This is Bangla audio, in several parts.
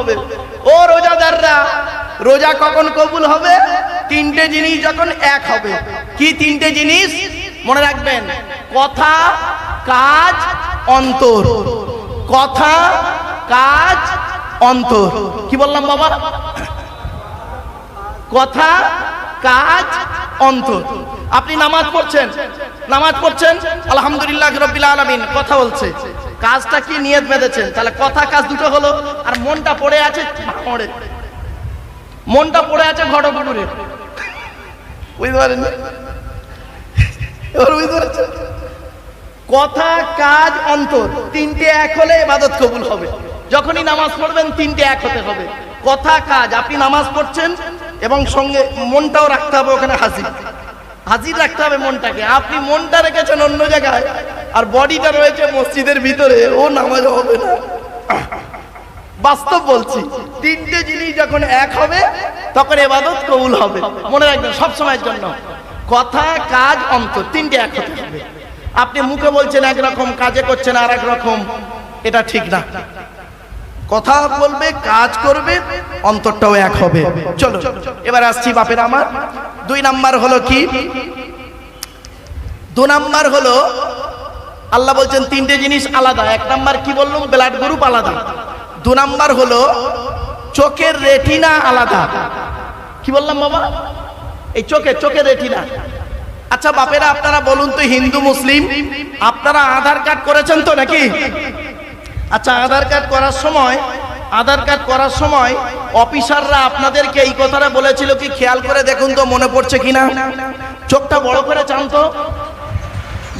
হবে। ও রোজাদাররা, রোজা কখন কবুল হবে? তিনটে জিনিস যখন এক হবে। কি তিনটে জিনিস মনে রাখবেন? কথা, কাজ, অন্তর। কথা, কাজ, অন্তর। কি বললাম বাবা? কথা, কাজ, অন্তর। আপনি নামাজ পড়ছেন, আলহামদুলিল্লাহ রাব্বিল আলামিন, কথা বলছে, কাজটা কি নিয়ত বেঁধেছেন? তাহলে কথা কাজ দুটো হলো। আর মনটা পড়ে আছে ভাঙড়ে, মনটা পড়ে আছে ঘটপুকুরে, বুঝতে পারেন? এবার বুঝতে পারছেন? কথা, কাজ, অন্তর তিনটে এক হলে ইবাদত কবুল হবে। যখনই নামাজ পড়বেন তিনটে এক হতে হবে। কথা, কাজ। আপনি নামাজ পড়ছেন এবং সঙ্গে মনটাও রাখতে হবে, ওখানে হাজির রাখতে হবে মনটাকে। আপনি মনটা রেখেছেন অন্য জায়গায় আর বডিটা রয়েছে মসজিদের ভিতরে, ও নামাজ হবে না। বাস্তব বলছি, তিনটে জিনিস যখন এক হবে তখন ইবাদত কবুল হবে। মনে রাখবেন সব সময়ের জন্য, কথা, কাজ, অন্তর তিনটে এক হতে হবে। আপনি মুখে বলছেন একরকম, কাজে করছেন আর এক রকম, এটা ঠিক না। কথা বলবে, কাজ করবে, অন্তরটাও এক হবে। চলো এবার আসছি বাপের আমার। 2 নাম্বার হলো কি? 2 নাম্বার হলো আল্লাহ বলছেন তিনটে জিনিস আলাদা। 1 নাম্বার কি বললাম? ব্লাড গ্রুপ আলাদা। 2 নাম্বার হলো চোখের রেটিনা আলাদা। কি বললাম বাবা? এই চোখের রেটিনা। আচ্ছা বাপেরা আপনারা বলুন তো, হিন্দু মুসলিম আপনারা আধার কার্ড করেছেন তো নাকি? আচ্ছা আধার কার্ড করার সময় অফিসাররা আপনাদেরকে এই কথাটা বলেছিল কি? খেয়াল করে দেখুন তো, মনে পড়ছে কিনা? চোখটা বড় করে চান তো,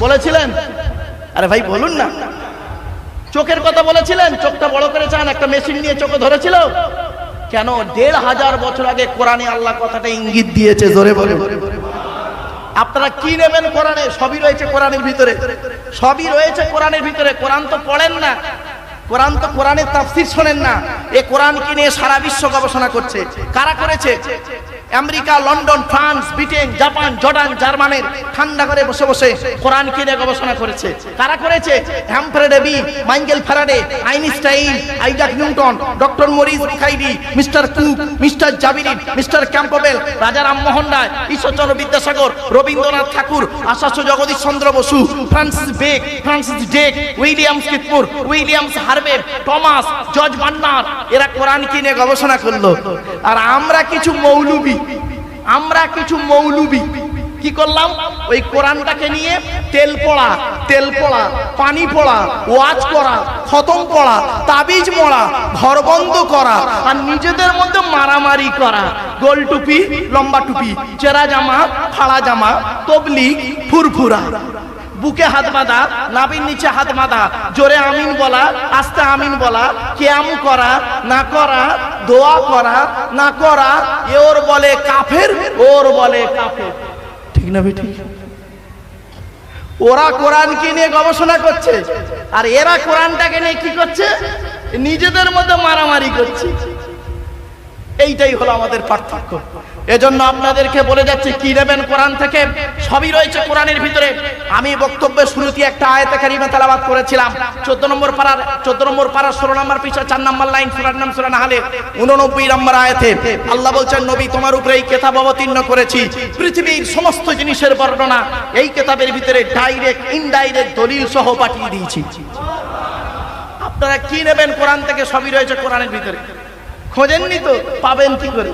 বলেছিলেন? আরে ভাই বলুন না, চোখের কথা বলেছিলেন? চোখটা বড় করে চান, একটা মেশিন নিয়ে চোখে ধরেছিল কেন? 1500 বছর আগে কোরআনে আল্লাহ কথাটা ইঙ্গিত দিয়েছে। জোরে বলে আপনারা কি নেবেন কোরআনে? সবই রয়েছে কোরআনের ভিতরে, সবই রয়েছে কোরআনের ভিতরে। কোরআন তো পড়েন না, কোরআনের তাফসীর শোনেন না। এই কোরআনকে নিয়ে সারা বিশ্ব গবেষণা করছে। কারা করেছে? America, London, France, Britain, Japan, Jordan, জার্মানের ঠান্ডা করে বসে বসে কোরআনকে নিয়ে গবেষণা করেছে। কারা করেছে? Humphry Davy, Michael Faraday, Einstein, Isaac Newton, doctor Maurice Bucaille, mister Cook, mister জাবিরিন, mister Campbell, Raja Rammohan Roy, Ishwarchandra Vidyasagar, Rabindranath Tagore, Acharya Jagadish Chandra Bose, Francis ডেক, Williams Keith Moore, Williams Harvey, Thomas, George Bernard, এরা কোরআনকে নিয়ে গবেষণা করলো। আর আমরা কিছু মৌলবি কি করলাম? ওই কোরআনটাকে নিয়ে তেল পড়া, পানি পড়া, ওয়াজ করা, খতম পড়া, তাবিজ পড়া, ঘর বন্ধ করা, আর নিজেদের মধ্যে মারামারি করা। গোল টুপি, লম্বা টুপি, চেরা জামা, ফাড়া জামা, তবলিগ, ফুরফুরা, বুকে হাত বাঁধা, নাভির নিচে হাত বাঁধা, জোরে আমিন বলা, আস্তে আমিন বলা, কিয়াম করা না করা, দোয়া করা না করা, ওর বলে কাফের, ওর বলে কাফের। ঠিক না বেটি? ওরা কোরআনকে নিয়ে গবেষণা করছে আর এরা কোরআনটাকে নিয়ে কি করছে? নিজেদের মধ্যে মারামারি করছে। এইটাই হলো আমাদের পার্থক্য। এজন্য আপনাদেরকে বলে যাচ্ছি, কি নেবেন কোরআন থেকে? সবই রয়েছে কোরআনের ভিতরে। আমি বক্তব্যের শুরুতে একটা আয়াতে কারিমা তেলাওয়াত করেছিলাম। 14 নম্বর পারা 16 নম্বর পৃষ্ঠা 4 নম্বর লাইন, সূরার নাম সূরা নাহলে 89 নম্বর আয়াতে আল্লাহ বলছেন, নবী তোমার উপরে এই কিতাব অবতীর্ণ করেছি, পৃথিবীর সমস্ত জিনিসের বর্ণনা এই কিতাবের ভিতরে ডাইরেক্ট ইনডাইরেক্ট দলিল সহ পাঠিয়ে দিয়েছি। আপনারা কি নেবেন কোরআন থেকে? সবই রয়েছে কোরআনের ভিতরে। খোঁজেননি তো পাবেন কি করে?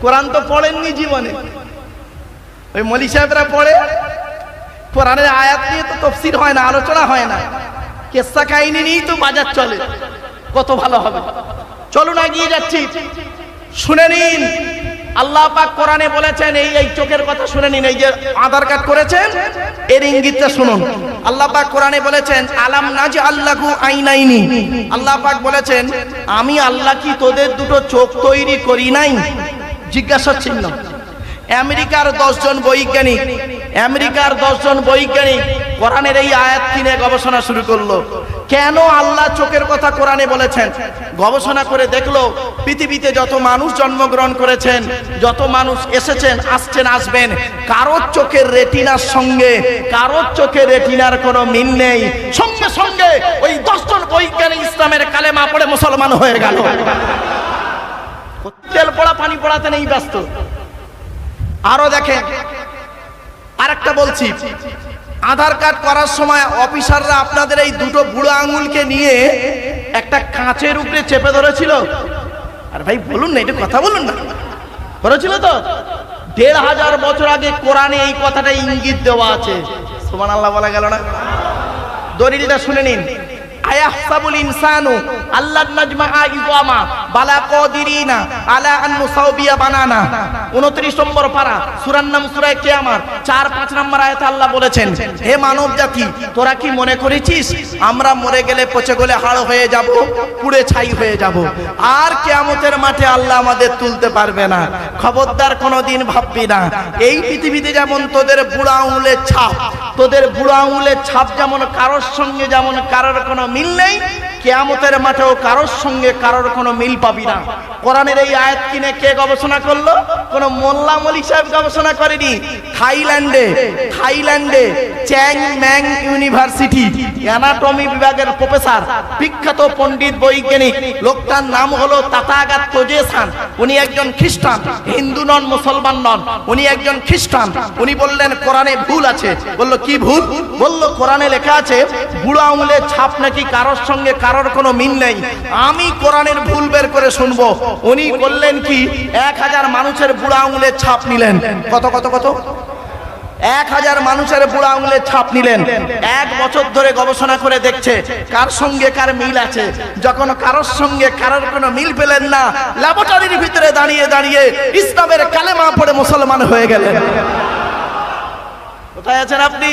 কোরআন তো পড়েননি জীবনে। ওই মৌলী সাহেবরা পড়ে, কোরআনের আয়াত নিয়ে তো তাফসীর হয় না, আলোচনা হয় না, কিসসা কাহিনী নিয়েই তো বাজার চলে। কত ভালো হবে। চলুন এগিয়ে যাচ্ছি, শুনে নিন। আল্লাহ পাক কোরআনে বলেছেন, এই চোখের কথা শুনে নিন। এই যে আধার কার্ড করেছেন, এর ইঙ্গিতটা শুনুন। আল্লাহ পাক কোরআনে বলেছেন, আলাম নাজআল লাহু আইনাইনি। আল্লাহ পাক বলেছেন, আমি আল্লাহ কি তোদের দুটো চোখ তৈরি করি নাই? জিজ্ঞাসা চিহ্ন। আমেরিকার 10 জন বৈজ্ঞানিক কোরআনের এই আয়াত নিয়ে গবেষণা শুরু করলো। কেন আল্লাহ চোখের কথা কোরআনে বলেছেন? গবেষণা করে দেখলো, পৃথিবীতে যত মানুষ জন্মগ্রহণ করেছেন, যত মানুষ এসেছেন, আসছেন, আসবেন, কারোর চোখের রেটিনার সঙ্গে কারোর চোখের রেটিনার কোনো মিল নেই। সঙ্গে সঙ্গে ওই 10 জন বৈজ্ঞানিক ইসলামের কালেমা পড়ে মুসলমান হয়ে গেল। তেল পড়া পানি পড়াতে নেই ব্যস্ত। আরো দেখেন আরেকটা বলছি, আধার কার্ড করার সময় অফিসাররা আপনাদের এই দুটো বুড়ো আঙুলকে নিয়ে একটা কাঁচের উপরে চেপে ধরেছিল। আর ভাই বলুন না, এটা কথা বলুন না, ধরেছিল তো? ১৫০০ বছর আগে কোরআনে এই কথাটা ইঙ্গিত দেওয়া আছে। সুবহানাল্লাহ বলা গেল না? দলিলটা শুনে নিন। আয়াহসাবুল ইনসানু আল্লাহ নাজমাআ ইযামা বালা কাদিরিনা আলা আন নুসাউবিয়া বানানা। 29 নম্বর পারা, সূরার নাম সূরা কিয়ামত, 4-5 নম্বর আয়াতে আল্লাহ বলেছেন, হে মানব জাতি, তোরা কি মনে করেছিস আমরা মরে গেলে পচে গলে হাড় হয়ে যাব, পুড়ে ছাই হয়ে যাব, আর কিয়ামতের মাঠে আল্লাহ আমাদের তুলতে পারবে না? খবরদার কোনোদিন ভাববি না। এই পৃথিবীতে যেমন তোদের বুড়ো আঙুলের ছাপ, তোদের বুড়ো আঙুলের ছাপ যেমন কারোর সঙ্গে যেমন কারোর কোনো মিল নেই, কিয়ামতের মাঠেও কারোর সঙ্গে কারোর কোনো মিল পাবি না। কোরআনের এই আয়াত কিনে কে গবেষণা করলো? কোন মোল্লা মলি সাহেব গবেষণা করেনি। থাইল্যান্ডে চ্যাং ম্যাং ইউনিভার্সিটি অ্যানাটমি বিভাগের প্রফেসর, বিখ্যাত পণ্ডিত বৈজ্ঞানিক, লোকটার নাম হলো তাথাগাত তোজেসান। উনি একজন খ্রিস্টান, হিন্দু নন, মুসলমান নন, উনি একজন খ্রিস্টান। উনি বললেন কোরআনে ভুল আছে। বলল কি ভুল? বলল কোরআনে লেখা আছে বুড়ো আঙুলের ছাপ নাকি কারোর সঙ্গে কারোর কোনো মিল নেই। আমি কোরআনের ভুল বের করে শুনবো। উনি বললেন কি 1000 মানুষের বুড়ো আঙুলের ছাপ নিলেন। কত 1000 মানুষের বুড়ো আঙুলের ছাপ নিলেন। 1 বছর ধরে গবেষণা করে দেখছে কার সঙ্গে কার মিল আছে। যখন কারোর সঙ্গে কারোর কোনো মিল পেলেন না, ল্যাবরেটরির ভিতরে দাঁড়িয়ে দাঁড়িয়ে ইসলামের কালেমা পড়ে মুসলমান হয়ে গেলেন। কোথায় আছেন আপনি?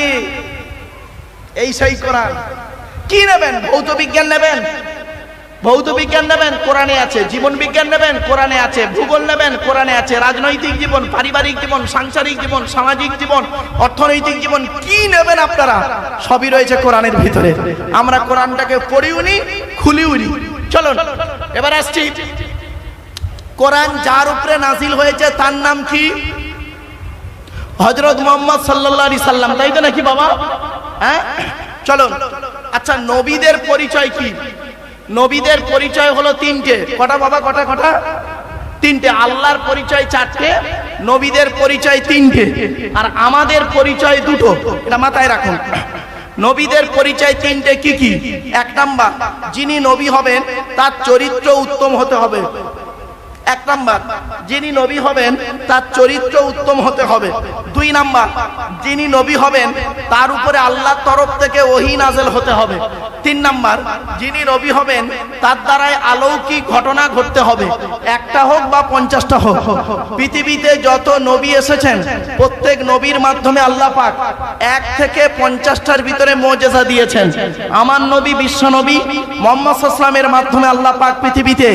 এই সেই কোরআন। কি নেবেন? ভৌত বিজ্ঞান নেবেন? ভৌত বিজ্ঞান নেবেন? কোরআনে আছে। জীবন বিজ্ঞান নেবেন? কোরআনে আছে। ভূগোল নেবেন? কোরআনে আছে। রাজনৈতিক জীবন, পারিবারিক জীবন, সাংসারিক জীবন, সামাজিক জীবন, অর্থনৈতিক জীবন, কি নেবেন আপনারা? সবই রয়েছে কোরআনের ভিতরে। আমরা কোরআনটাকে পড়িউনি, খুলিউনি। চলুন এবার আসছি, কোরআন যার উপরে নাজিল হয়েছে তার নাম কি? হযরত মুহাম্মদ সাল্লাল্লাহু আলাইহি সাল্লাম, তাই তো নাকি বাবা? হ্যাঁ, চলুন। আচ্ছা, নবীদের পরিচয় কি? নবীদের পরিচয় হলো 3টে। কটা বাবা? কটা? 3টে। আল্লাহর পরিচয় 4টে, নবীদের পরিচয় 3টে, আর আমাদের পরিচয় 2টো। এটা মাথায় রাখুন। নবীদের পরিচয় 3টে। কি কি? 1 নাম্বার, যিনি নবী হবেন তার চরিত্র উত্তম হতে হবে। 1 নাম্বার, যিনি নবী হবেন তার চরিত্র উত্তম হতে হবে। 2 নাম্বার, যিনি নবী হবেন তার উপরে আল্লাহর তরফ থেকে ওহী নাযিল হতে হবে। 3 নাম্বার, যিনি নবী হবেন তার দ্বারাই অলৌকিক ঘটনা ঘটতে হবে, একটা হোক বা 50টা হোক। পৃথিবীতে যত নবী এসেছেন প্রত্যেক নবীর মাধ্যমে আল্লাহ পাক 1 থেকে 50টার ভিতরে মুজিজা দিয়েছেন। আমার নবী বিশ্ব নবী মুহাম্মদ সাল্লাল্লাহু আলাইহি ওয়াসাল্লামের মাধ্যমে আল্লাহ পাক পৃথিবীতে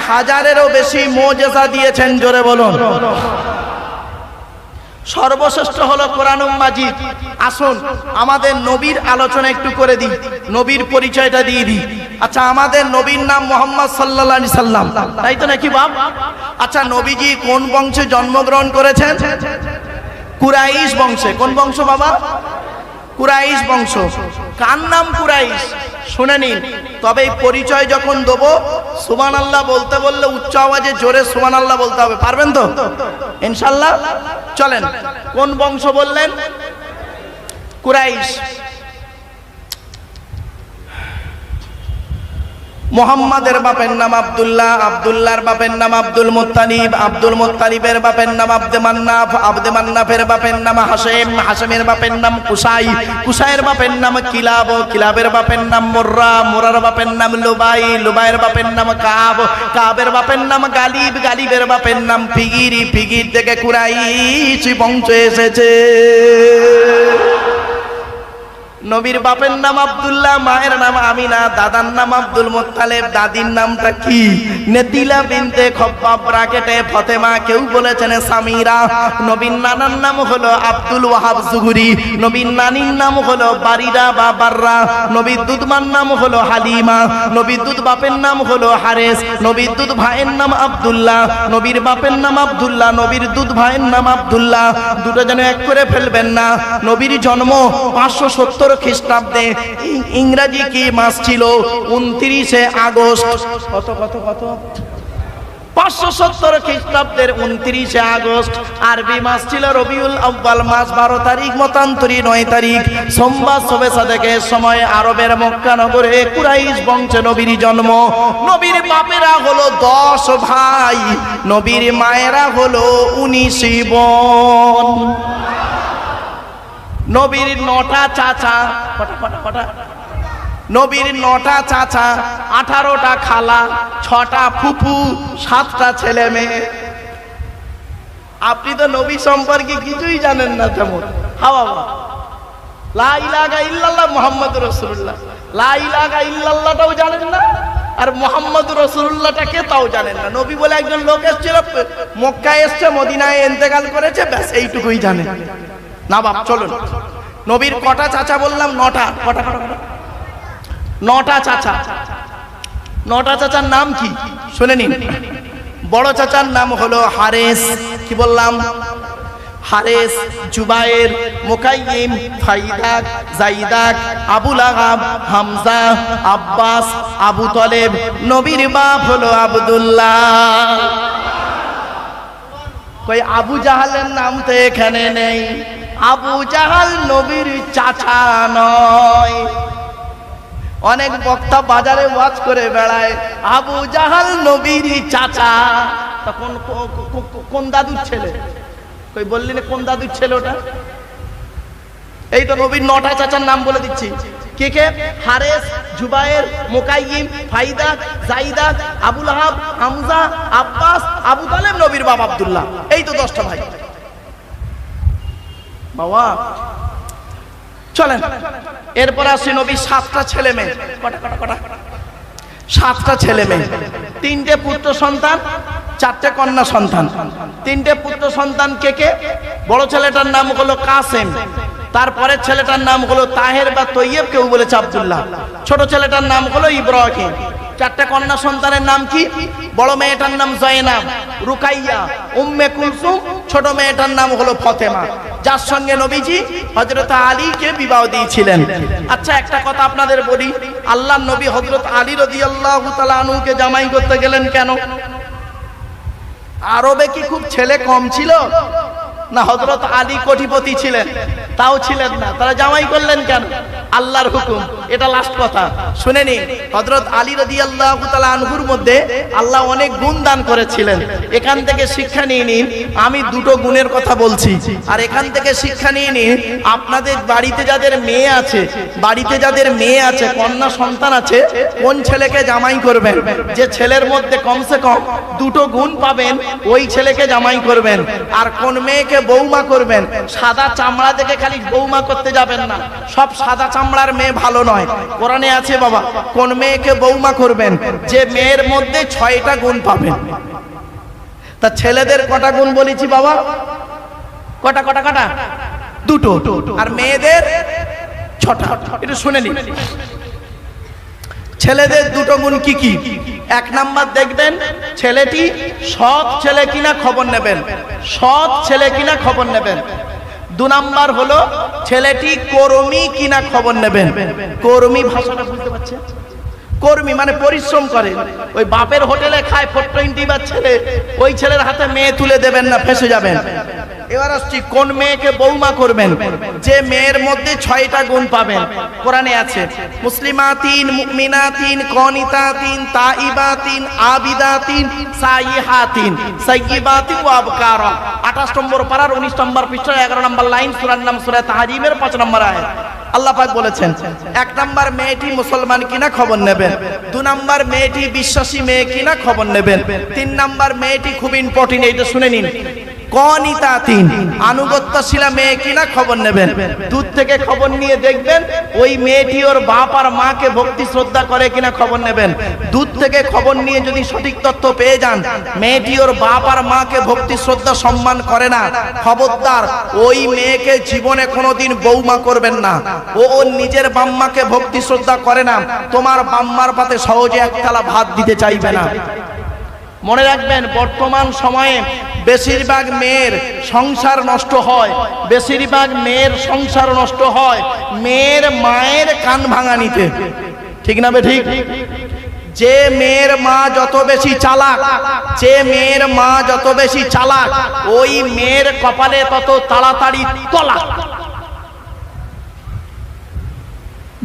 1000-এরও বেশি মুজিজা দিয়েছেন। জোরে বলুন। সর্বশ্রেষ্ঠ হলো কোরআনুল মাজিদ। আসুন আমাদের নবীর আলোচনা একটু করে দিই, নবীর পরিচয়টা দিয়ে দিই। আচ্ছা, আমাদের নবীর নাম মুহাম্মদ সাল্লাল্লাহু আলাইহি সাল্লাম, তাই তো নাকি বাপ? আচ্ছা, নবীজি কোন বংশে জন্মগ্রহণ করেছেন? কুরাইশ বংশে। কোন বংশ বাবা? কুরাইশ বংশ। কার নাম কুরাইশ? শুনে নিন। তবে এই পরিচয় যখন দেবো, সুবহানাল্লাহ বলতে বললে উচ্চ আওয়াজে জোরে সুবহানাল্লাহ বলতে হবে। পারবেন তো ইনশাআল্লাহ? চলেন, কোন বংশ বললেন? কুরাইশ। মুহাম্মাদের বাপের নাম আব্দুল্লাহ, আব্দুল্লাহর বাপের নাম আব্দুল মুত্তালিব, আব্দুল মুত্তালিবের বাপের নাম আব্দে মান্নাফ, আব্দে মান্নাফের বাপের নাম হাশেম, হাশেমের বাপের নাম কুসাই, কুসাইয়ের বাপের নাম কিলাব, কিলাবের বাপের নাম মুররা, মুরার বাপের নাম লুবাই, লুবাইয়ের বাপের নাম কাব, কাবের বাপের নাম গালিব, গালিবের বাপের নাম ফিগির, ফিগির থেকে কুরাইশ বংশ এসেছে। নবীর বাপের নাম আব্দুল্লাহ, মায়ের নাম আমিনা, দাদার নাম আব্দুল মুত্তালিব, দাদির নামটা কি? নেতিলা বিনতে খব্বাব ব্রাকেটে ফতেমা, কেউ বলেছেন সামিরা। নবীর নানার নাম হলো আব্দুল ওয়াহাব জুহরি, নবীর নানির নাম হলো বারিরা বা বাররা, নবীর দুধমার নাম হলো হালিমা, নবীর দুধ বাপের নাম হলো হারেস, নবীর দুধ ভাইয়ের নাম আব্দুল্লাহ, নবীর বাপের নাম আব্দুল্লাহ, নবীর দুধ ভাইয়ের নাম আব্দুল্লাহ। দুটো যেন এক করে ফেলবেন না। নবীর জন্ম 570 খ্রিস্টাব্দে। ইংরেজি কি মাস ছিল? 29শে আগস্ট। কত কত কত? 570 খ্রিস্টাব্দের 29 আগস্ট, আরবি মাস ছিল রবিউল আউয়াল মাস, 12 তারিখ মতান্তরী 9 তারিখ সোমবার শবে সাদেকের সময় আরবের মক্কা নগরে কুরাইশ বংশে নবীর জন্ম। নবীর বাপেরা হলো 10 ভাই, নবীর মায়েরা হলো 19 বোন। নবীর 9টা চাচা, কটা নবীর 9টা চাচা, 18টা খালা, 6টা ফুফু, 7টা ছেলে মেয়ে। আপনি তো নবী সম্পর্কে কিছুই জানেন না তেমন। হাওয়া লা ইলাহা ইল্লাল্লাহ মুহাম্মাদুর রাসূলুল্লাহ, লা ইলাহা ইল্লাল্লাহটাও জানেন না, আর মুহাম্মাদুর রাসূলুল্লাহটাকে তাও জানেন না। নবী বলে একজন লোক এসেছিল, মক্কায় এসেছে, মদিনায় ইন্তেকাল করেছে, ব্যাস এইটুকুই জানেন না। বাপ চলুন, নবীর কটা চাচা বললাম? 9টা। কটা? 9টা চাচা। 9টা চাচার নাম কি শুনে নিন। বড় চাচার নাম হলো হারেস, কি বললাম? হারেস, জুবায়ের, মুকাইয়িম, ফাইদাক, জাইদাক, আবু লাহাব, হামজা, আব্বাস, আবু তলেব। নবীর বাপ হলো আব্দুল্লাহ। কই আবু জাহালের নাম তো এখানে নেই। আবু জাহাল নবীর চাচা নয়। অনেক বক্তা বাজারে ওয়াজ করে বেড়ায় আবু জাহাল নবীর চাচা। তখন কোন দাদুর ছেলে? কই বললি না কোন দাদুর ছেলে ওটা? এই তো নবীর 9টা চাচার নাম বলে দিচ্ছি। কে কে? হারেস, জুবায়ের, মুকাইয়িম, ফাইদা, জাইদা, আবু লাহাব, হামজা, আব্বাস, আবু তালেব, নবীর বাবা আব্দুল্লাহ। এই তো 10টা ভাই। বাবা চলেন এরপর আসি নবীর 7টা ছেলে মেয়ে। কটা? 7টা ছেলে মেয়ে, 3টে পুত্র সন্তান, 4টে কন্যা সন্তান। 3টে পুত্র সন্তান কে কে? বড় ছেলেটার নাম হলো কাসেম, তারপরে ছেলেটার নাম হলো তাহের বা তৈয়ব, কেউ বলেছে আব্দুল্লাহ। ছোট ছেলেটার নাম হলো ইব্রাহিম। 4টে কন্যা সন্তানের নাম কি? বড় মেয়েটার নাম জয়নাব, রুকাইয়া, উম্মে কুলসুম। ছোট মেয়েটার নাম হলো ফাতেমা, যার সঙ্গে নবীজি হযরত আলীকে বিবাহ দিয়েছিলেন। আচ্ছা একটা কথা আপনাদের বলি, আল্লাহর নবী হযরত আলী রাদিয়াল্লাহু তাআলা আনহুকে জামাই করতে গেলেন কেন? আরবে কি খুব ছেলে কম ছিল? না হযরত আলী কোটিপতি ছিলেন? তাও ছিলেন না। তারা জামাই করলেন কেন? আল্লাহর হুকুম। এটা লাস্ট কথা শুনে নিন। হযরত আলী রাদিয়াল্লাহু তাআলা আনহুর মধ্যে আল্লাহ অনেক গুণ দান করেছিলেন। এখান থেকে শিক্ষা নিয়ে নিন। আমি 2টো গুণের কথা বলছি, আর এখান থেকে শিক্ষা নিয়ে নিন। আপনাদের বাড়িতে যাদের মেয়ে আছে, কন্যা সন্তান আছে, কোন ছেলেকে জামাই করবেন? যে ছেলের মধ্যে কমসে কম 2টো গুণ পাবেন, ওই ছেলেকে জামাই করবেন। আর কোন মেয়েকে বৌমা করবেন? সাদা চামড়া দেখে খালি বৌমা করতে যাবেন না, সব সাদা চামড়ার মেয়ে ভালো নয়। কোরআনে আছে বাবা, কোন মেয়েকে বৌমা করবেন? যে মেয়ের মধ্যে 6টা গুণ পাবেন। তা ছেলেদের কটা গুণ বলেছি বাবা? কটা? 2টো। আর মেয়েদের 6টা। এটা শুনে নিন। ছেলেদের 2টো গুণ কি কি? 1 নাম্বার দেখবেন ছেলেটি সৎ ছেলে কিনা খবর নেবেন, সৎ ছেলে কিনা খবর নেবেন। 2 নাম্বার হলো ছেলেটি কর্মী কিনা খবর নেবেন। কর্মী ভাষাটা বুঝতে পারছেন? কর্মী মানে পরিশ্রম করে। ওই বাপের হোটেলে খায় 420 বার ছেলে, ওই ছেলের হাতে মেয়ে তুলে দেবেন না, ফেঁসে যাবেন। এবার আসছি কোন মেয়েকে বৌমা করবেন? যে মেয়ের মধ্যে 6টা গুণ পাবেন। কোরআনে আছে মুসলিমাতিন, মুমিনাতিন, কনিতাতিন, তাইবাতিন, আবিদাতিন, সাইহাতিন, সাইয়্যিবাতিন ওয়া আবকারা। 28 নম্বর পারার 19 নম্বর পৃষ্ঠা 11 নম্বর লাইন, সূরার নাম সূরা তাহরিমের 5 নম্বর আয়াত। আল্লাহ পাক বলেছেন 1 নাম্বার মেয়েটি মুসলমান কিনা খবর নেবেন, 2 নাম্বার মেয়েটি বিশ্বাসী মেয়ে কিনা খবর নেবেন, 3 নাম্বার মেয়েটি খুব ইম্পর্টেন্ট, এইটা শুনে নিন, কনিতাতিন আনুগত্যশীলা মেয়ে কিনা খবর নেবেন। দূর থেকে খবর নিয়ে দেখবেন ওই মেয়েটি ওর বাপ আর মাকে ভক্তি শ্রদ্ধা করে কিনা খবর নেবেন। দূর থেকে খবর নিয়ে যদি সঠিক তথ্য পেয়ে যান মেয়েটি ওর বাপ আর মাকে ভক্তি শ্রদ্ধা সম্মান করে না, খবরদার ওই মেয়েকে জীবনে কোনোদিন বৌমা করবেন না। ও ওর নিজের বাম্মাকে ভক্তি শ্রদ্ধা করে না, তোমার বাম্মার পাতে সহজে এক থালা ভাত দিতে চাইবে না। মনে রাখবেন বর্তমান সময়ে বেশিরভাগ মেয়ের সংসার নষ্ট হয়, বেশিরভাগ মেয়ের সংসার নষ্ট হয় মেয়ের মায়ের কান ভাঙানিতে। ঠিক না বে ঠিক? যে মেয়ের মা যত বেশি চালাক, যে মেয়ের মা যত বেশি চালাক, ওই মেয়ের কপালে তত তাড়াতাড়ি তলাক।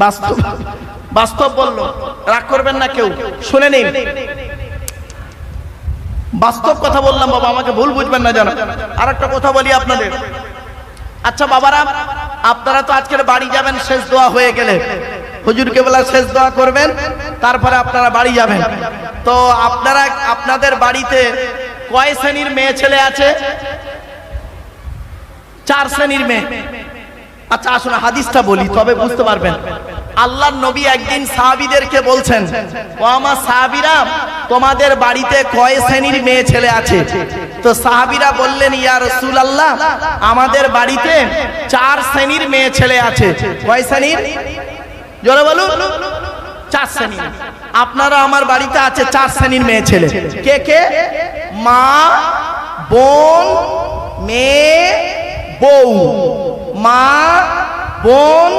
বাস্তব বাস্তব বললো, রাগ করবেন না কেউ, শুনে নিন। বাস্তব কথা বললাম বাবা, আমাকে ভুল বুঝবেন না জানো। আর একটা কথা বলি আপনাদের। আচ্ছা বাবারা, আপনারা তো আজকের বাড়ি যাবেন শেষ দোয়া হয়ে গেলে, হুজুরকে বলা শেষ দোয়া করবেন, তারপরে আপনারা বাড়ি যাবেন। তো আপনারা আপনাদের বাড়িতে কয় শ্রেণীর মেয়ে ছেলে আছে? 4 শ্রেণীর মেয়ে। আচ্ছা আসুন হাদিসটা বলি, তবে বুঝতে পারবেন। আল্লাহর নবী একদিন সাহাবীদেরকে বলছেন, ও আমার সাহাবীরা, তোমাদের বাড়িতে কয় শ্রেণীর মেয়ে ছেলে আছে? তো সাহাবীরা বললেন, ইয়া রাসূলুল্লাহ, আমাদের বাড়িতে 4 শ্রেণীর মেয়ে ছেলে আছে। কয় শ্রেণীর? জোরে বলুন। 4 শ্রেণীর। আপনারা আমার বাড়িতে আছে 4 শ্রেণীর মেয়ে ছেলে। কে কে? মা, বোন, মেয়ে, বউ। মা, বোন,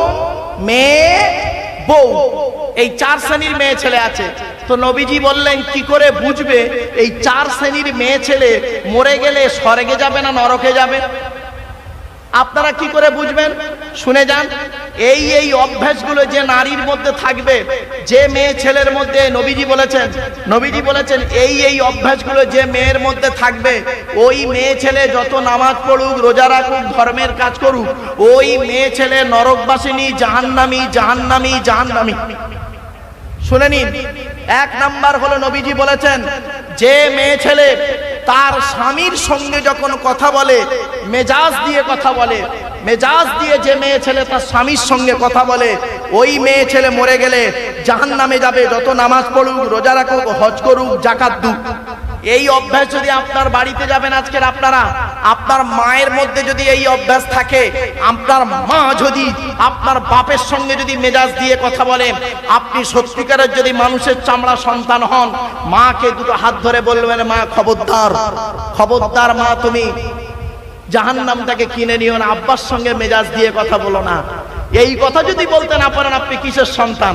মেয়ে, বউ, এই 4 শ্রেণীর মেয়ে ছেলে আছে। তো নবীজি বললেন, কি করে বুঝবে এই 4 শ্রেণীর মেয়ে ছেলে মরে গেলে স্বর্গে যাবে না নরকে যাবে? আপনারা কি করে বুঝবেন? শুনে যান। এই অভ্যাসগুলো যে নারীর মধ্যে থাকবে, যে মেয়ে ছেলের মধ্যে, নবীজি বলেছেন এই অভ্যাসগুলো যে মেয়ের মধ্যে থাকবে, ওই মেয়ে ছেলে যত নামাজ পড়ুক, রোজা রাখুক, ধর্মের কাজ করুক, ওই মেয়ে ছেলে নরকবাসিনী, জাহান্নামী, জাহান্নামী, জাহান্নামী। শুনে নিন। 1 নাম্বার হলো, নবীজি বলেছেন, যে মেয়ে ছেলে তার স্বামীর সঙ্গে যখন কথা বলে, মেজাজ দিয়ে কথা বলে, মেজাজ দিয়ে যে মেয়ে ছেলে তার স্বামীর সঙ্গে কথা বলে, ওই মেয়ে ছেলে মরে গেলে জাহান্নামে যাবে, যত নামাজ পড়ুক, রোজা রাখুক, হজ করুক, যাকাত দুক। এই অভ্যাস যদি আপনার বাড়িতে যাবেন আজকের আপনারা, আপনার মায়ের মধ্যে যদি এই অভ্যাস থাকে, আপনার মা যদি আপনার বাপের সঙ্গে যদি মেজাজ দিয়ে কথা বলে, আপনি সত্যিকারের যদি মানুষের চামড়া সন্তান হন, মাকে দুটো হাত ধরে বলবেন, মা খবরদার, খবরদার মা, তুমি জাহান্নামটাকে কিনে নিও না, আব্বার সঙ্গে মেজাজ দিয়ে কথা বলো না। এই কথা যদি বলতে না পারেন, আপনি কিসের সন্তান?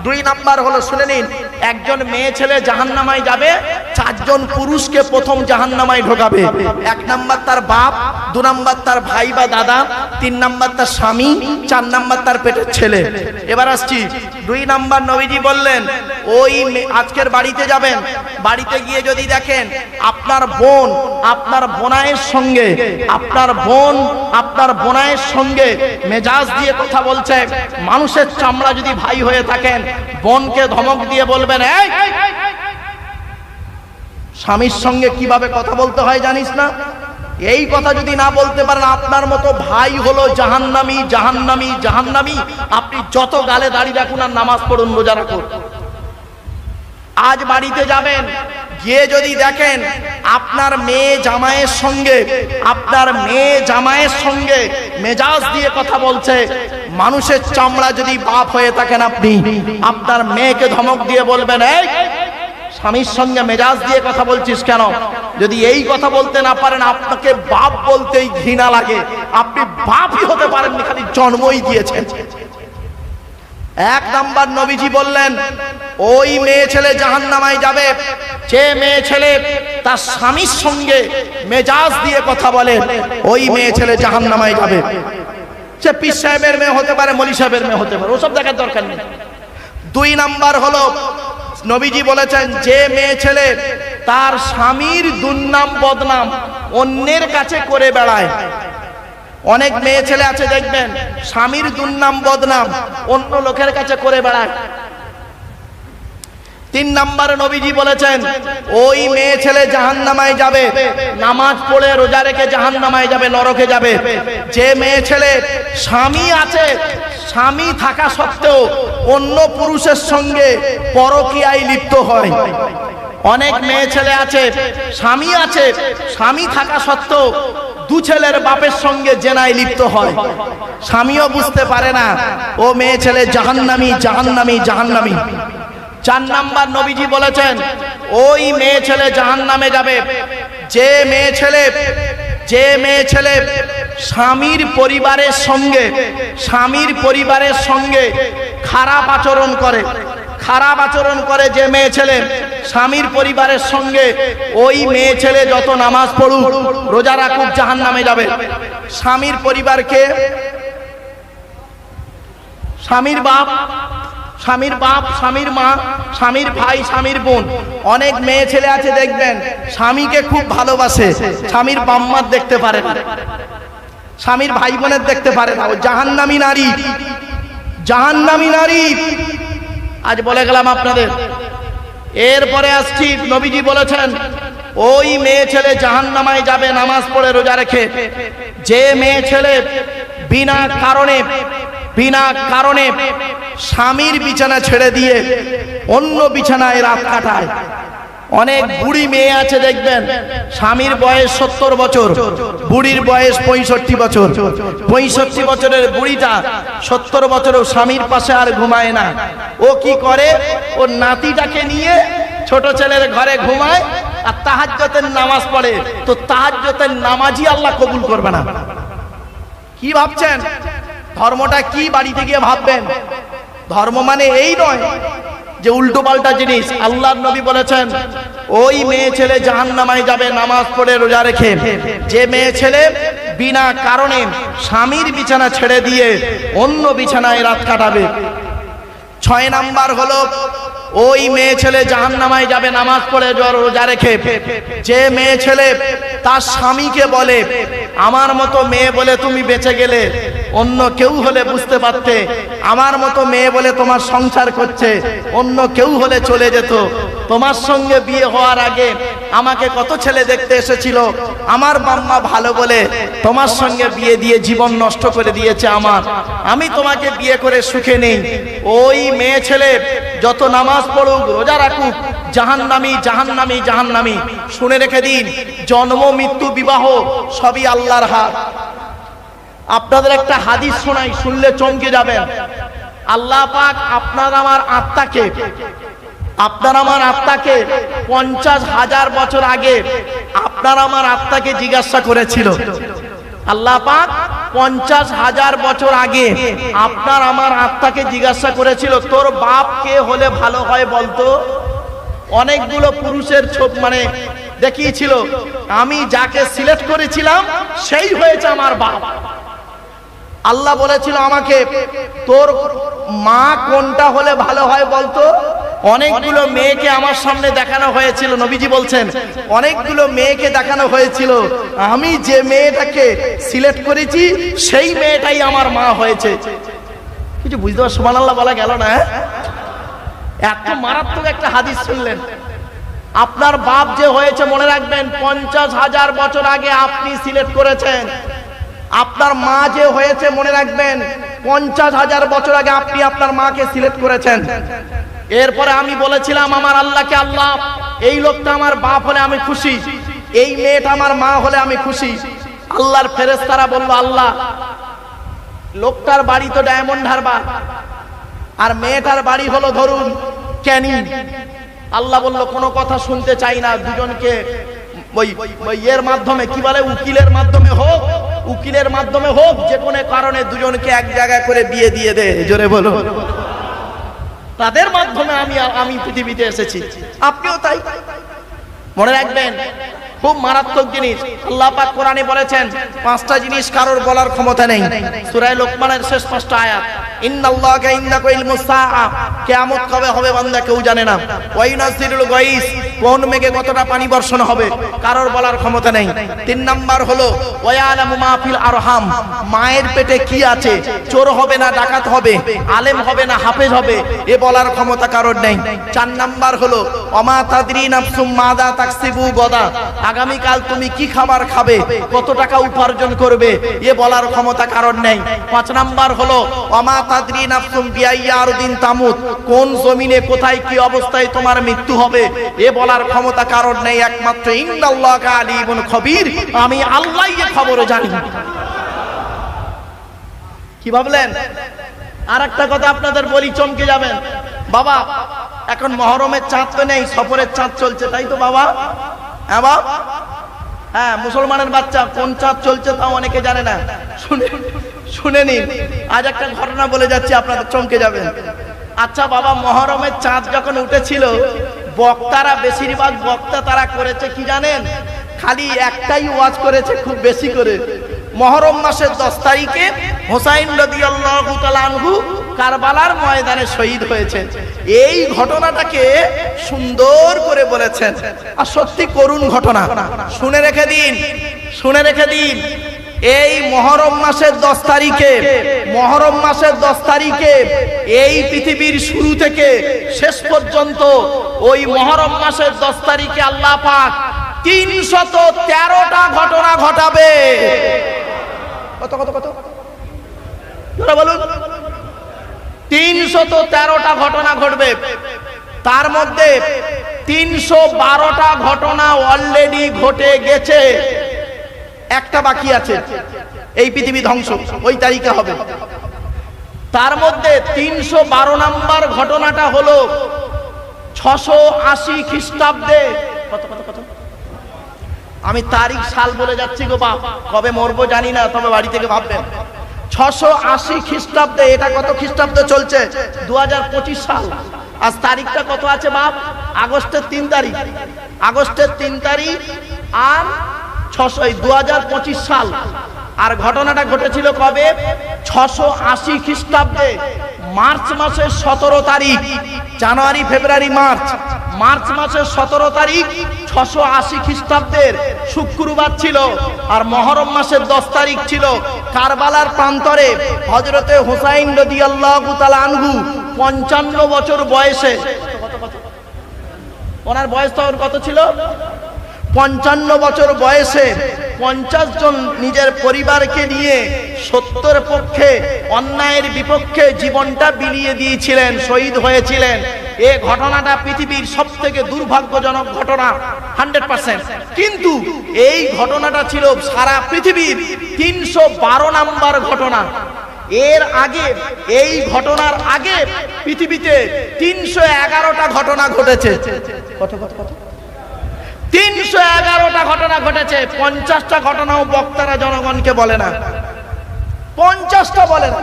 2 নাম্বার হলো, শুনে নিন, একজন মেয়ে ছেলে জাহান্নামায় যাবে, 4 জন পুরুষকে প্রথম জাহান্নামায় ঢোকাবে। 1 নাম্বার তার বাপ, 2 নাম্বার তার ভাই বা দাদা, 3 নাম্বার তার স্বামী, 4 নাম্বার তার পেটের ছেলে। এবার আসছি 2 নাম্বার। নবীজি বললেন, ওই আজকের বাড়িতে যাবেন, বাড়িতে গিয়ে যদি দেখেন আপনার বোন আপনার বোনায়ের সঙ্গে, আপনার বোন আপনার বোনায়ের সঙ্গে মেজাজ দিয়ে কথা বলছে, মানুষের চামড়া যদি ভাই হয়ে থাকেন, বোনকে ধমক দিয়ে বলবেন, এই স্বামীর সঙ্গে কিভাবে কথা বলতে হয় জানিস না? এই কথা যদি না বলতে পারেন, আপনার মতো ভাই হলো জাহান্নামী, জাহান্নামী, জাহান্নামী। আপনি যত গালে দাড়ি রাখুন আর নামাজ পড়ুন, রোজা রাখুন। আজ বাড়িতে যাবেন, গিয়ে যদি দেখেন আপনার মেয়ে জামাইয়ের সঙ্গে, আপনার মেয়ে জামাইয়ের সঙ্গে মেজাজ দিয়ে কথা বলছে, মানুষের চামড়া যদি বাপ হয়ে থাকেন আপনি, আপনার মেয়েকে ধমক দিয়ে বলবেন, এই স্বামীর সঙ্গে মেজাজ দিয়ে কথা বলছিস কেন? যদি এই কথা বলতে না পারেন, আপনাকে বাপ বলতেই ঘৃণা লাগে। আপনি বাপই হতে পারেননি, খালি জন্মই দিয়েছেন। 1 নাম্বার নবীজি বললেন, ওই মেয়ে ছেলে জাহান্নামায় যাবে, যে মেয়ে ছেলে তার স্বামীর সঙ্গে মেজাজ দিয়ে কথা বলে, ওই মেয়ে ছেলে জাহান্নামায় যাবে। সে পীর সাহেবের মেয়ে হতে পারে, মলি সাহেবের মেয়ে হতে পারে, ওসব দেখার দরকার নেই। 2 নাম্বার হলো, নবীজি বলেছেন, যে মেয়ে ছেলে তার স্বামীর দুর্নাম বদনাম অন্যের কাছে করে বেড়ায়। অনেক মেয়ে ছেলে আছে দেখবেন, স্বামীর দুর্নাম বদনাম অন্য লোকের কাছে করে বেড়ায়। 3 নম্বরে নবীজি বলেছেন, ওই মেয়ে ছেলে জাহান্নামায় যাবে, নামাজ পড়ে রোজা রেখে জাহান্নামায় যাবে, নরকে যাবে। যে মেয়ে ছেলে স্বামী আছে, স্বামী থাকা সত্ত্বেও অন্য পুরুষের সঙ্গে পরকীয়ায় লিপ্ত হয়। অনেক মেয়ে ছেলে আছে, স্বামী থাকা সত্ত্বেও 2 ছেলের বাপের সঙ্গে জেনায় লিপ্ত হয়, স্বামীও বুঝতে পারে না। ও মেয়ে ছেলে জাহান্নামী, জাহান্নামী, জাহান্নামী। 4 নাম্বার নবীজি বলেছেন, ওই মেয়ে ছেলে জাহান্নামে যাবে, যে মেয়ে ছেলে স্বামীর পরিবারের সঙ্গে খারাপ আচরণ করে। খারাপ আচরণ করে যে মেয়ে ছেলে স্বামীর পরিবারের সঙ্গে, ওই মেয়ে ছেলে যত নামাজ পড়ুক রোজা রাখুক জাহান্নামে যাবে। স্বামীর পরিবারকে, স্বামীর বাপ, স্বামীর মা, স্বামীর ভাই, স্বামীর বোন, অনেক মেয়ে ছেলে আছে দেখবেন স্বামীকে খুব ভালোবাসে, স্বামীর বাম্মার দেখতে পারে না, স্বামীর ভাই বোনের দেখতে পারে না, ও জাহান্নামী নারী, জাহান্নামী নারী। আজ বলে গেলাম আপনাদের। এরপরে আসছি, নবীজি বলেছেন ওই মেয়ে ছেলে জাহান্নামায় যাবে নামাজ পড়ে রোজা রেখে, যে মেয়ে ছেলে বিনা কারণে স্বামীর বিছানা ছেড়ে দিয়ে অন্য বিছানায় রাত কাটায়। অনেক বুড়ি মেয়ে আছে দেখবেন স্বামীর বয়স 70 বছর, বুড়ির বয়স 65 বছর। 65 বছরের বুড়িটা 70 বছরেও স্বামীর পাশে আর ঘুমায় না। ও কি করে, ওর নাতিটাকে নিয়ে ছোট ছেলের ঘরে ঘুমায় আর তাহাজ্জুদের নামাজ পড়ে। তো তাহাজ্জুদের নামাজই আল্লাহ কবুল করবে না। কি ভাবছেন ধর্মটা কি? বাড়িতে গিয়ে ভাববেন। ধর্ম মানে এই নয় যে উল্টো পাল্টা জিনিস। আল্লাহর নবী বলেছেন ওই মেয়ে ছেলে জাহান্নামায় যাবে নামাজ পড়ে রোজা রেখে, যে মেয়ে ছেলে বিনা কারণে স্বামীর বিছানা ছেড়ে দিয়ে অন্য বিছানায় রাত কাটাবে। 6 নাম্বার হলো ওই মেয়ে ছেলে জাহান্নামায় যাবে নামাজ পড়ে রোজা রেখে, যে মেয়ে ছেলে তার স্বামীকে বলে আমার মতো মেয়ে বলে তুমি বেঁচে গেলে, অন্য কেউ হলে বুঝতে পারতে, আমার মতো মেয়ে বলে তোমার সংসার করছে, অন্য কেউ হলে চলে যেত। তোমার সঙ্গে বিয়ে হওয়ার আগে আমাকে কত ছেলে দেখতে এসেছিল, আমার বাম্মা ভালো বলে তোমার সঙ্গে বিয়ে দিয়ে জীবন নষ্ট করে দিয়েছে আমার, আমি তোমাকে বিয়ে করে সুখে নেই। ওই মেয়ে ছেলে যত নামাজ পড়ুক রোজা রাখুক জাহান্নামী, জাহান্নামী, জাহান্নামী। শুনে রেখে দিন, জন্ম মৃত্যু বিবাহ সবই আল্লাহর হাত। আপনাদের একটা হাদিস শোনাই, শুনলে চমকে যাবেন। আল্লাহ পাক আপনার আমার আত্মাকে 50,000 বছর আগে আপনার আমার আত্মাকে জিজ্ঞাসা করেছিল। আল্লাহ পাক 50,000 বছর আগে আপনার আমার আত্মাকে জিজ্ঞাসা করেছিল তোর বাপ কে হলে ভালো হয় বলতো। অনেকগুলো পুরুষের মানে দেখিয়েছিল, আমি যাকে সিলেক্ট করেছিলাম সেই হয়েছে আমার বাপ। আল্লাহ বলেছিল আমাকে তোর মা কোনটা হলে ভালো হয় বলতো। অনেকগুলো মেয়েকে আমার সামনে দেখানো হয়েছিল, নবীজি বলছেন অনেকগুলো মেয়েকে দেখানো হয়েছিল, আমি যে মেয়েটাকে সিলেক্ট করেছি সেই মেয়েটাই আমার মা হয়েছে। কিছু বুঝতে পার, সুবহানাল্লাহ বলা গেল না? এত মারাত্মক একটা হাদিস শুনলেন। আপনার বাপ যে হয়েছে মনে রাখবেন 50,000 বছর আগে আপনি সিলেক্ট করেছেন। আপনার মা যে হয়েছে মনে রাখবেন 50,000 বছর আগে আপনি আপনার মাকে সিলেক্ট করেছেন। এরপরে আমি বলেছিলাম আমার আল্লাহকে, আল্লাহ এই লোকটা আমার বাপ হলে আমি খুশি, এই মেয়েটা আমার মা হলে আমি খুশি। আল্লাহর ফেরেশতারা বলল আল্লাহ লোকটার বাড়ি তো ডায়মন্ড হারবার আর মেয়েটার বাড়ি হলো ধরুন ক্যানিং। আল্লাহ বলল কোনো কথা শুনতে চাই না, দুজনকে ওই এর মাধ্যমে কি বলে উকিলের মাধ্যমে হোক যে কোনো কারণে দুজনকে এক জায়গায় করে বিয়ে দিয়ে দে। জোরে বলো, তাদের মাধ্যমে আমি পৃথিবীতে এসেছি, আপনিও তাই। মনে রাখবেন খুব মারাত্মক জিনিস। আল্লাহ পাক কোরআনে বলেছেন 5টা জিনিস কারোর বলার ক্ষমতা নেই। সূরা লোকমানের শেষ 5টা আয়াত, ইন্নাল্লাহা ইনদাহু ইলমুস সাআ, কিয়ামত কবে হবে বান্দা কেউ জানে না। ওয়া ইউনাজ্জিলুল গায়স, কোন মেঘে কতটা পানি বর্ষণ হবে কারোর বলার ক্ষমতা নেই। 3 নাম্বার হলো ওয়া ইয়ালামু মা ফিল আরহাম, মায়ের পেটে কি আছে, চোর হবে না ডাকাত হবে, আলেম হবে না হাফেজ হবে, এ বলার ক্ষমতা কারোর নেই। 4 নাম্বার হলো ওমা তাদরি নাফসুম মাযা তাকসিবু গাদা, আগামীকাল তুমি কি খাবার খাবে, কত টাকা উপার্জন করবে, এ বলার ক্ষমতা কারণ নেই। 5 নাম্বার হলো ওমা তাদরি নাফসুম বিআইয়ি আরদিন তামুত, কোন জমিনে কোথায় কি অবস্থায় তোমার মৃত্যু হবে, এ বলার ক্ষমতা কারণ নেই। একমাত্র ইন্নাল্লাহা আলিমুন খবীর, আমি আল্লাহই এ খবর জানি। কি ভাবলেন? আর একটা কথা আপনাদের বলি, চমকে যাবেন। বাবা এখন মহরমের চাঁদ তো নেই, সফরের চাঁদ চলছে, তাই তো বাবা? হ্যাঁ, মুসলমানের বাচ্চা কোন চাঁদ চলছে তাও অনেকে জানে না। শুনে নিন, আজ একটা ঘটনা বলে যাচ্ছি, আপনাদের চমকে যাবেন। আচ্ছা বাবা, মহরমের চাঁদ যখন উঠেছিল, বক্তারা বেশিরভাগ বক্তা তারা করেছে কি জানেন? খালি একটাই ওয়াজ করেছে খুব বেশি করে। মহরম মাসের 10 তারিখে হুসাইন রাদিয়াল্লাহু তাআলা আনহু কারবালার ময়দানে শহীদ হয়েছেন, এই ঘটনাটাকে সুন্দর করে বলেছেন। আর সত্যি করুণ ঘটনা। শুনে রেখে দিন, শুনে রেখে দিন। এই মহরম মাসের 10 তারিখে, মহরম মাসের 10 তারিখে এই পৃথিবীর শুরু থেকে শেষ পর্যন্ত ওই মহরম মাসের 10 তারিখে আল্লাহ পাক 313টা ঘটনা ঘটাবে। কত কত কত বলুন? 313টা ঘটনা ঘটবে। তার মধ্যে 312টা ঘটনা অলরেডি ঘটে গেছে, একটা বাকি আছে। এই পৃথিবী ধ্বংস ওই তারিখে হবে। তার মধ্যে 312 নম্বর ঘটনাটা হলো 680 খ্রিস্টাব্দে। কত কত কত? আমি তারিখ সাল বলে যাচ্ছি গো বাপ, কবে মরবো জানি না, তবে বাড়ি থেকে ভাববেন। 680 খ্রিস্টাব্দে, এটা কত খ্রিস্টাব্দ চলছে? 2025 সাল। আজ তারিখটা কত আছে বাপ? আগস্টের 3 তারিখ। আগস্টের 3 তারিখ আর 2025 সাল। আর ঘটনাটা ঘটেছিল কবে? 680 খ্রিস্টাব্দে মার্চ মাসের 17 তারিখ। জানুয়ারি, ফেব্রুয়ারি, মার্চ, মার্চ মাসের 17 তারিখ 680 খ্রিস্টাব্দের শুক্রবার ছিল। আর মহরম মাসের 10 তারিখ ছিল। কারবালার প্রান্তরে হযরতে হুসাইন রাদিয়াল্লাহু তাআলা আনহু 55 বছর বয়সে, ওনার বয়স তখন কত ছিল? 55 বছর বয়সে 50 জন নিজের পরিবারকে নিয়ে সত্যের পক্ষে, অন্যায়ের বিপক্ষে জীবনটা বিলিয়ে দিয়েছিলেন, শহীদ হয়েছিলেন। এই ঘটনাটা পৃথিবীর সবথেকে দুর্ভাগ্যজনক ঘটনা 100%। কিন্তু এই ঘটনাটা ছিল সারা পৃথিবীর 312 নম্বর ঘটনা। এর আগে, এই ঘটনার আগে পৃথিবীতে 311টা ঘটনা ঘটেছে। কত কত কত? 311টা ঘটনা ঘটেছে। 50টা ঘটনাও বক্তারা জনগণকে বলে না, 50টা বলে না।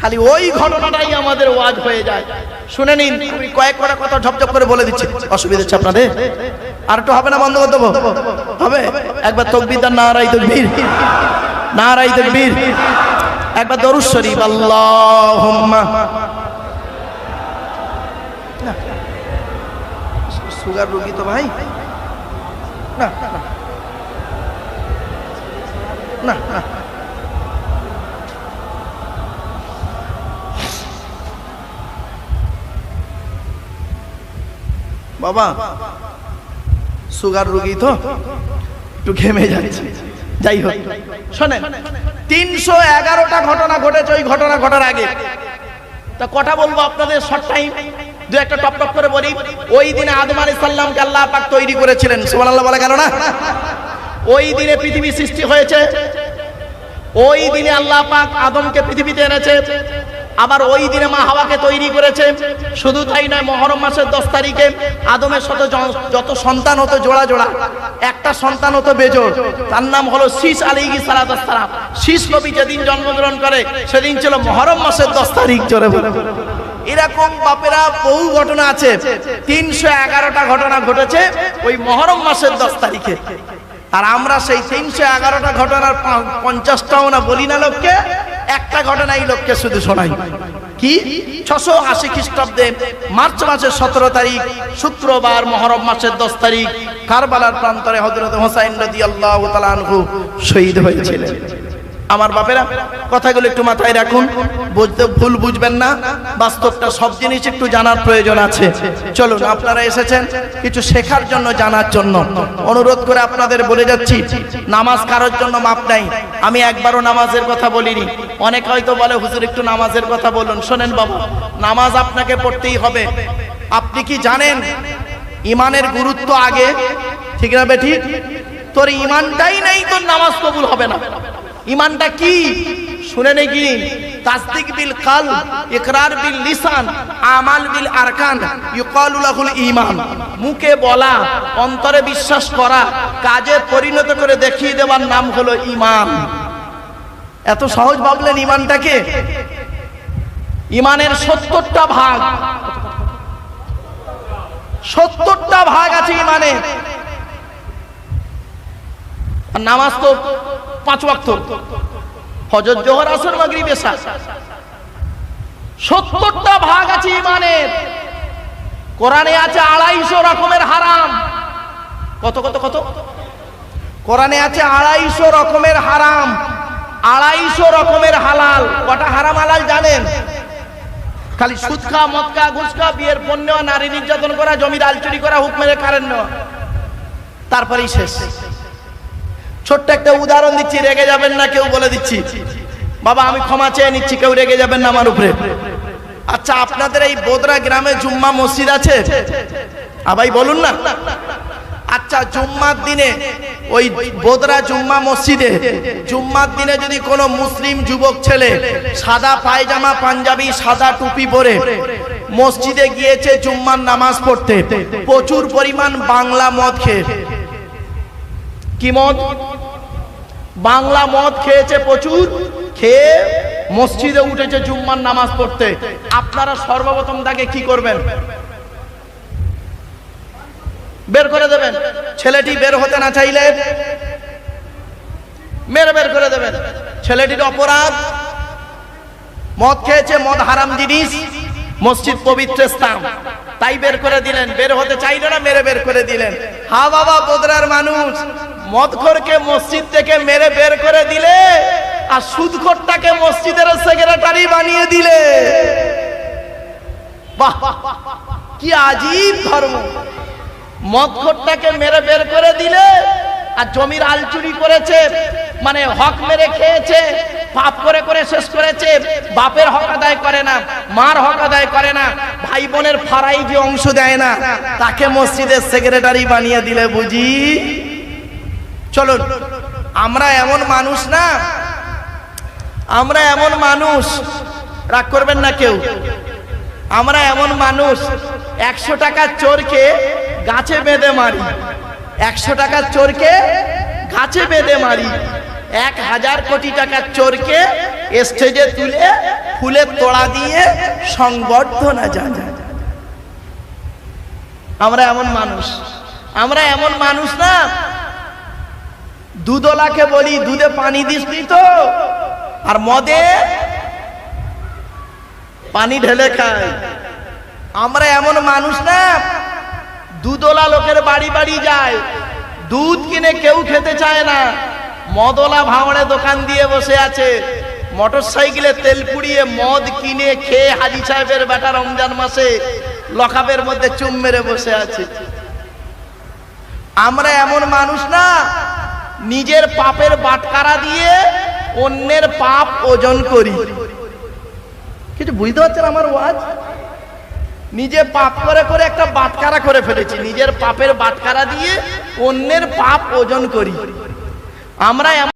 খালি ওই ঘটনাটাই আমাদের ওয়াজ হয়ে যায়। শুনে নিন, আমি কয়েকটা কথা ঝপঝপ করে বলে দিচ্ছি, অসুবিধা হচ্ছে আপনাদের? আর একটু হবে না? বন্ধ করে দেবো? হবে? একবার তাকবীর দেন, নারায়ে তাকবীর, নারায়ে তাকবীর। একবার দরুদ শরীফ, আল্লাহুম্মা। সুগার রোগী তো ভাই, না না না, বাবা সুগার রোগী তো একটু ঘেমে যাচ্ছে। যাই হোক, শোনেন, 311টা ঘটনা ঘটেছে ওই ঘটনা ঘটার আগে। তা কটা বলবো আপনাদের, শর্ট টাইম, দু একটা টপ টপ করে বলি। ওই দিনে আদম আলাইহিস সালামকে আল্লাহ পাক তৈরি করেছিলেন, সুবহানাল্লাহ বলা গেল না? ওই দিনে পৃথিবী সৃষ্টি হয়েছে। ওই দিনে আল্লাহ পাক আদমকে পৃথিবীতে এনেছে। আবার ওই দিনে মা হাওয়াকে তৈরি করেছে। শুধু তাই নয়, মহরম মাসের 10 তারিখে আদমের সাথে যত সন্তান হতো জোড়া জোড়া, একটা সন্তান হতো বেজোড়, তার নাম হলো শীষ আলাইহিস সালাম। শীষ নবী যেদিন জন্মগ্রহণ করে সেদিন ছিল মহরম মাসের 10 তারিখ। জোরে বলে। এরকম বাপেরা বহু ঘটনা আছে। 311টা ঘটনা ঘটেছে ওই মহরম মাসের 10 তারিখে। আর আমরা সেই 311টা ঘটনার 50টাও না বলি না লোককে, একটা ঘটনাই লোককে শুধু শোনাই। কি? 680 খ্রিস্টাব্দে মার্চ মাসের 17 তারিখ শুক্রবার, মহরম মাসের 10 তারিখ কারবালার প্রান্তরে হযরত হুসাইন রাদিয়াল্লাহু তাআলা আনহু শহীদ হয়েছিলেন। আমার বাপেরা, কথাগুলো একটু মাথায় রাখুন, বুঝতে ভুল বুঝবেন না। বাস্তবটা সব জিনিস একটু জানার প্রয়োজন আছে। চলুন, আপনারা এসেছেন কিছু শেখার জন্য, জানার জন্য। অনুরোধ করে আপনাদের বলে যাচ্ছি, নামাজ কারোর জন্য মাপ নাই। আমি একবারও নামাজের কথা বলিনি। অনেক হয়তো বলে হুজুর একটু নামাজের কথা বলুন। শোনেন বাবা, নামাজ আপনাকে পড়তেই হবে। আপনি কি জানেন ইমানের গুরুত্ব আগে? ঠিক না বেঠিক? তোর ইমানটাই নেই, তোর নামাজ কবুল হবে না। ইমানটা কি? শুনে নেই কি? তাসদিক বিল কলব, ইকরার বিল লিসান, আমাল বিল আরকান, ইউকালু লাহুল ঈমান। মুখে বলা, অন্তরে বিশ্বাস করা, কাজে পরিণত করে দেখিয়ে দেওয়ার নাম হলো ঈমান। এত সহজ ভাবলেন ঈমানটাকে? ইমানের 70টা ভাগ, 70টা ভাগ আছে ইমানের। আর নামাজ তো 5 ওয়াক্ত, ফজর জোহর আসর মাগরিব এশা, 70টা ভাগ আছে ইমানের। কোরআনে আছে 250 রকমের হারাম। কত কত কত? কোরআনে আছে 250 রকমের হারাম, 250 রকমের হালাল। কটা হারাম হালাল জানেন? খালি সুদ খা, মদ খা, ঘুষ খা, বিয়ের পণ্য, নারী নির্যাতন করা, জমির আল চুরি করা, হুক মেরে কারেন্ট নেওয়া, তারপরেই শেষ। ছোট্ট একটা উদাহরণ দিচ্ছি, রেগে যাবেন না কেউ, বলে দিচ্ছি। বাবা আমি ক্ষমা চেয়ে নিচ্ছি, কেউ রেগে যাবেন না আমার উপরে। আচ্ছা আপনাদের এই বোদরা গ্রামে জুম্মা মসজিদ আছে? ভাই বলুন না। আচ্ছা জুম্মার দিনে ওই বোদরা জুম্মা মসজিদে জুম্মার দিনে যদি কোনো মুসলিম যুবক ছেলে সাদা পায়জামা পাঞ্জাবি সাদা টুপি পরে মসজিদে গিয়েছে জুম্মার নামাজ পড়তে, প্রচুর পরিমাণ বাংলা মদ খেয়ে, কি মদ? বাংলা মদ খেয়েছে, প্রচুর খেয়ে মসজিদে উঠেছে জুম্মার নামাজ পড়তে, আপনারা সর্বপ্রথম তাকে কি করবেন? বের করে দেবেন। ছেলেটি বের হতে না চাইলে মেরে বের করে দেবেন। ছেলেটির অপরাধ, মদ খেয়েছে, মদ হারাম জিনিস, মসজিদ পবিত্র স্থান, তাই বের করে দিলেন। বের হতে চাইলে না, মেরে বের করে দিলেন। হা বাবা বোদরার মানুষ, মদখোরকে মসজিদ থেকে মেরে বের করে দিলে আর সুদখোরটাকে মসজিদের সেক্রেটারি বানিয়ে দিলে। বাহ, কি আজীব ধর্ম! মদখোরটাকে মেরে বের করে দিলে আর জমির আল চুরি করেছে, মানে হক মেরে খেয়েছে, পাপ করে করে শেষ করেছে, বাপের হক আদায় করে না, মার হক আদায় করে না, ভাই বোনের ফারাই যে অংশ দেয় না, তাকে মসজিদের সেক্রেটারি বানিয়ে দিলে বুঝি। চলুন, আমরা এমন মানুষ না, আমরা এমন মানুষ, রাগ করবেন না কেউ, আমরা এমন মানুষ 100 টাকার চোরকে গাছে বেঁধে মারি, 100 টাকার চোরকে গাছে বেঁধে মারি, 1000 কোটি টাকার চোরকে স্টেজে তুলে ফুলের তোড়া দিয়ে সংবর্ধনা জানাই। আমরা এমন মানুষ, আমরা এমন মানুষ না, দুধওয়ালাকে বলি দুধে পানি দিস নি তো, আর মদে পানি ঢেলে খায়। আমরা এমন মানুষ না, দুধওয়ালা লোকের বাড়ি বাড়ি যায়, দুধ কিনে কেউ খেতে চায় না, মদওয়ালা ভাঙড়ে দোকান দিয়ে বসে আছে, মোটর সাইকেলে তেল পুড়িয়ে মদ কিনে খেয়ে হাজি সাহেবের বেটা রমজান মাসে লকাপের মধ্যে চুম মেরে বসে আছে। আমরা এমন মানুষ না, নিজের পাপের বাটখারা দিয়ে অন্যের পাপ ওজন করি। কিছু বুঝতে পারছেন আমার ওয়াজ? নিজে পাপ করে করে একটা বাটখারা করে ফেলেছি, নিজের পাপের বাটখারা দিয়ে অন্যের পাপ ওজন করি। আমরা